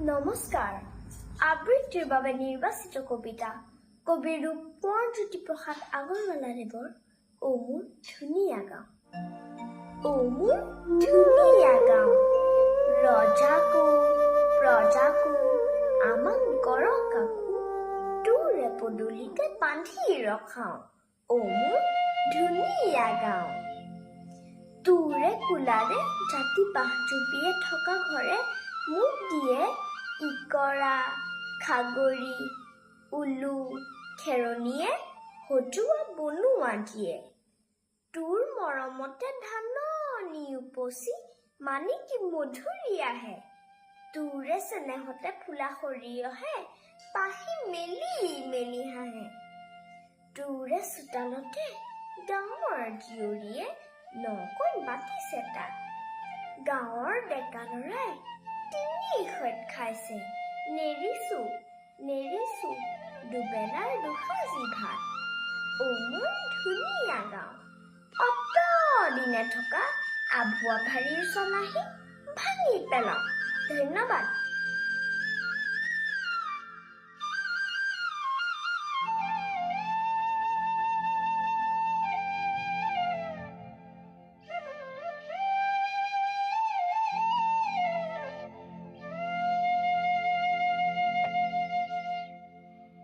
নমস্কাৰ। আবৃত্তিৰ বাবে নিৰ্বাচিত কবিতা কবি ৰূপৰ জ্যোতিপ্ৰসাদ আগৰৱালাদেৱৰ "অ মোৰ ধুনীয়া গাঁও"। অ মোৰ ধুনীয়া গাঁও, ৰজাকো প্ৰজাকো আমাক গৰকাকো তোৰে পদূলিতে বান্ধি ৰখাওঁ। অ মোৰ ধুনীয়া গাঁও, তোৰে কোলাৰে জাতি বাঁহ জুপিয়ে থকা ঘৰে মোক দিয়ে ইকৰা, খাগৰি, উলু, খেৰনিয়ে সজোৱা বনোৱা দিয়ে। তোৰ মৰমতে ধাননি উপচি মানিকী মধুৰি আহে, তোৰে চেনেহতে ফুলা সৰিয়হে পাহি মেলি মেলি হাঁহে। তোৰে চোতালতে গাঁৱৰ জীয়ৰীয়ে নকৈ বাতিছে তাত, গাঁৱৰ ডেকা ল'ৰাই তিনি সৈত খাইছে নেৰিছো নেৰিছো দুবেলাৰ দুসাঁজী ভাত। অ মোৰ ধুনীয়া গাঁও, অতদিনে থকা আভুৱা ভাৰীৰ চলাহী ভাঙি পেলাওঁ। ধন্যবাদ।